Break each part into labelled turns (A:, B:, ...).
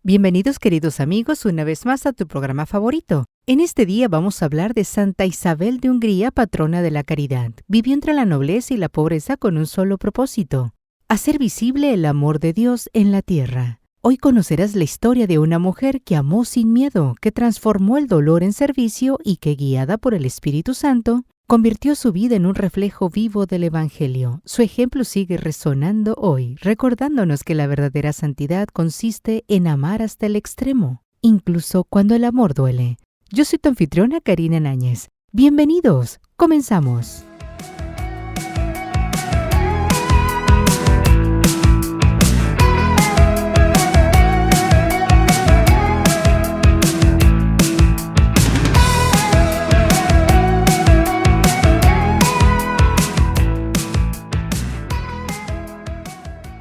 A: Bienvenidos, queridos amigos, una vez más a tu programa favorito. En este día vamos a hablar de Santa Isabel de Hungría, patrona de la caridad. Vivió entre la nobleza y la pobreza con un solo propósito: hacer visible el amor de Dios en la tierra. Hoy conocerás la historia de una mujer que amó sin miedo, que transformó el dolor en servicio y que, guiada por el Espíritu Santo, convirtió su vida en un reflejo vivo del Evangelio. Su ejemplo sigue resonando hoy, recordándonos que la verdadera santidad consiste en amar hasta el extremo, incluso cuando el amor duele. Yo soy tu anfitriona, Karina Náñez. Bienvenidos, comenzamos.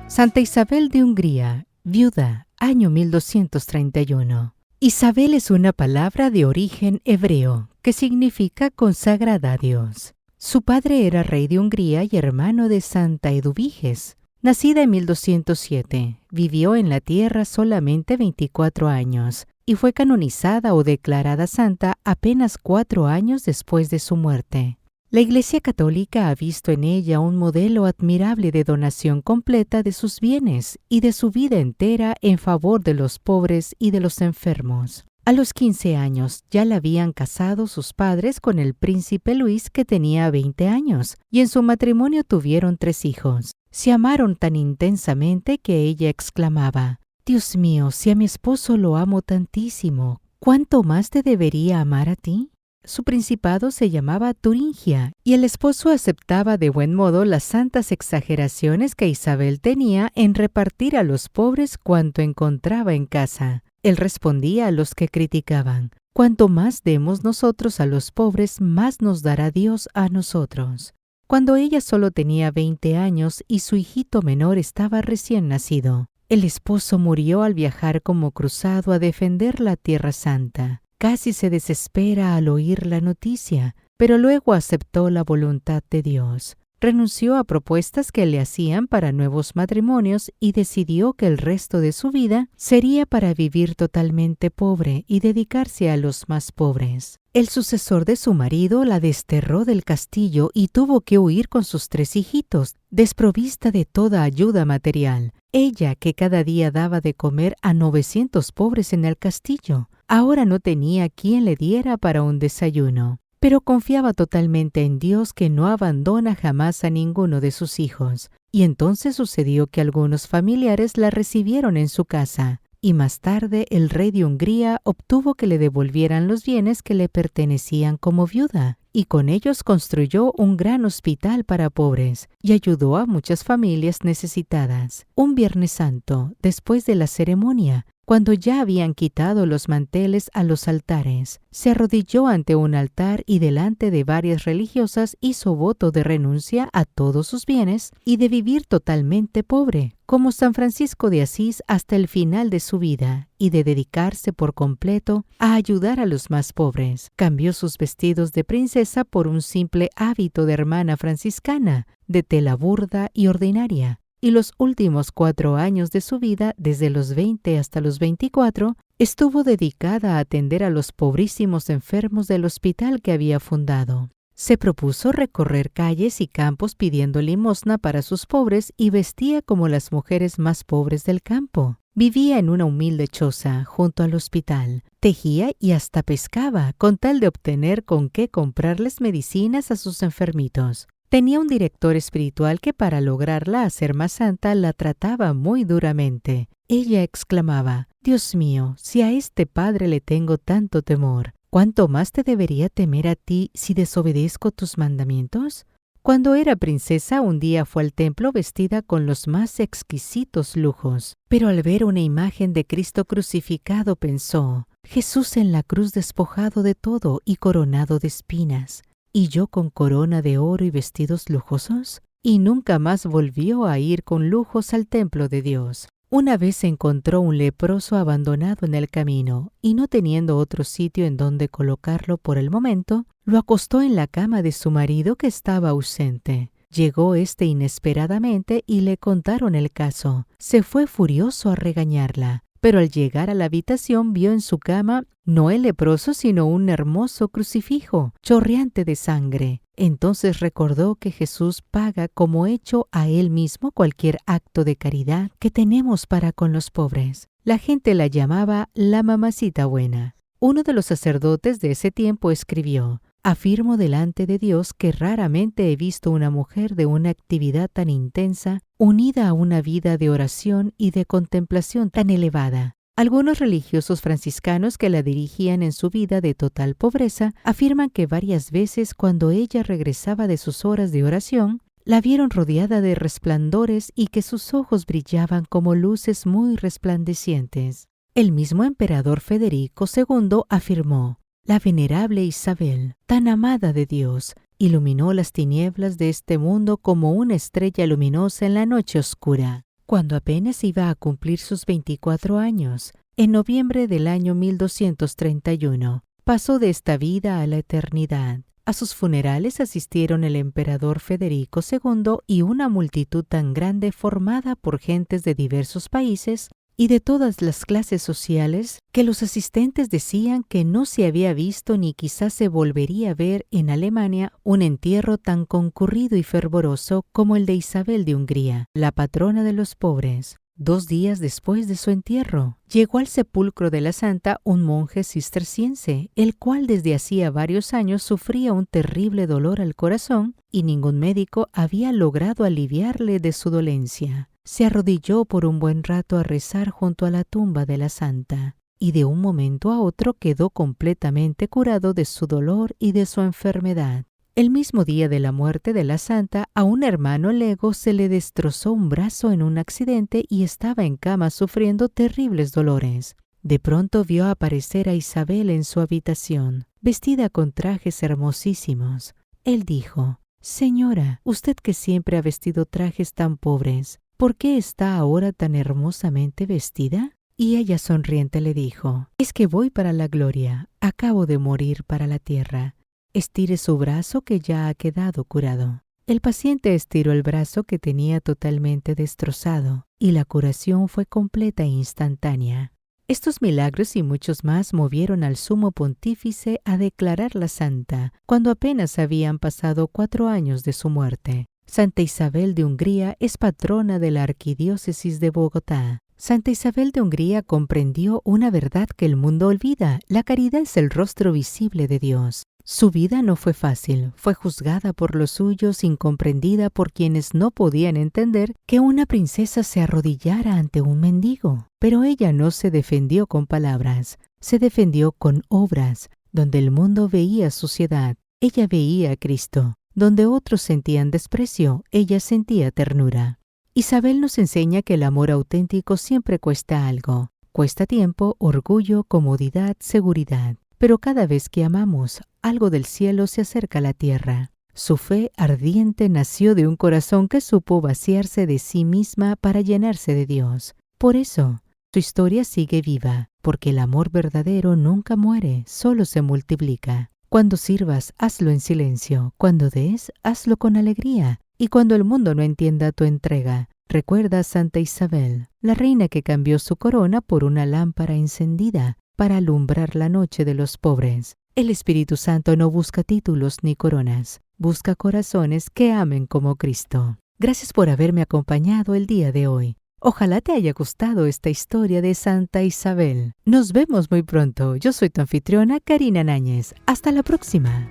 A: Santa Isabel de Hungría, viuda, año 1231. Isabel es una palabra de origen hebreo que significa consagrada a Dios. Su padre era rey de Hungría y hermano de Santa Eduviges. Nacida en 1207, vivió en la tierra solamente 24 años y fue canonizada o declarada santa apenas 4 años después de su muerte. La Iglesia Católica ha visto en ella un modelo admirable de donación completa de sus bienes y de su vida entera en favor de los pobres y de los enfermos. A los 15 años ya la habían casado sus padres con el príncipe Luis, que tenía 20 años, y en su matrimonio tuvieron 3 hijos. Se amaron tan intensamente que ella exclamaba: «Dios mío, si a mi esposo lo amo tantísimo, ¿cuánto más te debería amar a ti?». Su principado se llamaba Turingia, y el esposo aceptaba de buen modo las santas exageraciones que Isabel tenía en repartir a los pobres cuanto encontraba en casa. Él respondía a los que criticaban: «Cuanto más demos nosotros a los pobres, más nos dará Dios a nosotros». Cuando ella solo tenía 20 años y su hijito menor estaba recién nacido, el esposo murió al viajar como cruzado a defender la Tierra Santa. Casi se desespera al oír la noticia, pero luego aceptó la voluntad de Dios. Renunció a propuestas que le hacían para nuevos matrimonios y decidió que el resto de su vida sería para vivir totalmente pobre y dedicarse a los más pobres. El sucesor de su marido la desterró del castillo y tuvo que huir con sus 3 hijitos, desprovista de toda ayuda material. Ella, que cada día daba de comer a 900 pobres en el castillo, ahora no tenía quien le diera para un desayuno, pero confiaba totalmente en Dios, que no abandona jamás a ninguno de sus hijos. Y entonces sucedió que algunos familiares la recibieron en su casa, y más tarde el rey de Hungría obtuvo que le devolvieran los bienes que le pertenecían como viuda, y con ellos construyó un gran hospital para pobres y ayudó a muchas familias necesitadas. Un Viernes Santo, después de la ceremonia, cuando ya habían quitado los manteles a los altares, se arrodilló ante un altar y delante de varias religiosas hizo voto de renuncia a todos sus bienes y de vivir totalmente pobre, como San Francisco de Asís hasta el final de su vida, y de dedicarse por completo a ayudar a los más pobres. Cambió sus vestidos de princesa por un simple hábito de hermana franciscana, de tela burda y ordinaria. Y los últimos 4 años de su vida, desde los 20 hasta los 24, estuvo dedicada a atender a los pobrísimos enfermos del hospital que había fundado. Se propuso recorrer calles y campos pidiendo limosna para sus pobres y vestía como las mujeres más pobres del campo. Vivía en una humilde choza junto al hospital, tejía y hasta pescaba con tal de obtener con qué comprarles medicinas a sus enfermitos. Tenía un director espiritual que, para lograrla hacer más santa, la trataba muy duramente. Ella exclamaba: «Dios mío, si a este padre le tengo tanto temor, ¿cuánto más te debería temer a ti si desobedezco tus mandamientos?». Cuando era princesa, un día fue al templo vestida con los más exquisitos lujos, pero al ver una imagen de Cristo crucificado pensó: «Jesús en la cruz despojado de todo y coronado de espinas, ¿y yo con corona de oro y vestidos lujosos?». Y nunca más volvió a ir con lujos al templo de Dios. Una vez encontró un leproso abandonado en el camino, y no teniendo otro sitio en donde colocarlo por el momento, lo acostó en la cama de su marido, que estaba ausente. Llegó éste inesperadamente y le contaron el caso. Se fue furioso a regañarla, pero al llegar a la habitación vio en su cama no el leproso, sino un hermoso crucifijo, chorreante de sangre. Entonces recordó que Jesús paga como hecho a Él mismo cualquier acto de caridad que tenemos para con los pobres. La gente la llamaba la mamacita buena. Uno de los sacerdotes de ese tiempo escribió: «Afirmo delante de Dios que raramente he visto una mujer de una actividad tan intensa, unida a una vida de oración y de contemplación tan elevada». Algunos religiosos franciscanos que la dirigían en su vida de total pobreza afirman que varias veces cuando ella regresaba de sus horas de oración, la vieron rodeada de resplandores y que sus ojos brillaban como luces muy resplandecientes. El mismo emperador Federico II afirmó: «La venerable Isabel, tan amada de Dios, iluminó las tinieblas de este mundo como una estrella luminosa en la noche oscura». Cuando apenas iba a cumplir sus 24 años, en noviembre del año 1231, pasó de esta vida a la eternidad. A sus funerales asistieron el emperador Federico II y una multitud tan grande formada por gentes de diversos países y de todas las clases sociales, que los asistentes decían que no se había visto ni quizás se volvería a ver en Alemania un entierro tan concurrido y fervoroso como el de Isabel de Hungría, la patrona de los pobres. 2 días después de su entierro, llegó al sepulcro de la santa un monje cisterciense, el cual desde hacía varios años sufría un terrible dolor al corazón y ningún médico había logrado aliviarle de su dolencia. Se arrodilló por un buen rato a rezar junto a la tumba de la santa, y de un momento a otro quedó completamente curado de su dolor y de su enfermedad. El mismo día de la muerte de la santa, a un hermano lego se le destrozó un brazo en un accidente y estaba en cama sufriendo terribles dolores. De pronto vio aparecer a Isabel en su habitación, vestida con trajes hermosísimos. Él dijo: «Señora, usted que siempre ha vestido trajes tan pobres, ¿por qué está ahora tan hermosamente vestida?». Y ella sonriente le dijo: «Es que voy para la gloria, acabo de morir para la tierra. Estire su brazo que ya ha quedado curado». El paciente estiró el brazo que tenía totalmente destrozado, y la curación fue completa e instantánea. Estos milagros y muchos más movieron al sumo pontífice a declararla santa, cuando apenas habían pasado 4 años de su muerte. Santa Isabel de Hungría es patrona de la Arquidiócesis de Bogotá. Santa Isabel de Hungría comprendió una verdad que el mundo olvida: la caridad es el rostro visible de Dios. Su vida no fue fácil, fue juzgada por los suyos, incomprendida por quienes no podían entender que una princesa se arrodillara ante un mendigo. Pero ella no se defendió con palabras, se defendió con obras. Donde el mundo veía suciedad, ella veía a Cristo. Donde otros sentían desprecio, ella sentía ternura. Isabel nos enseña que el amor auténtico siempre cuesta algo. Cuesta tiempo, orgullo, comodidad, seguridad. Pero cada vez que amamos, algo del cielo se acerca a la tierra. Su fe ardiente nació de un corazón que supo vaciarse de sí misma para llenarse de Dios. Por eso, su historia sigue viva, porque el amor verdadero nunca muere, solo se multiplica. Cuando sirvas, hazlo en silencio. Cuando des, hazlo con alegría. Y cuando el mundo no entienda tu entrega, recuerda a Santa Isabel, la reina que cambió su corona por una lámpara encendida para alumbrar la noche de los pobres. El Espíritu Santo no busca títulos ni coronas, busca corazones que amen como Cristo. Gracias por haberme acompañado el día de hoy. Ojalá te haya gustado esta historia de Santa Isabel. Nos vemos muy pronto. Yo soy tu anfitriona, Karina Náñez. Hasta la próxima.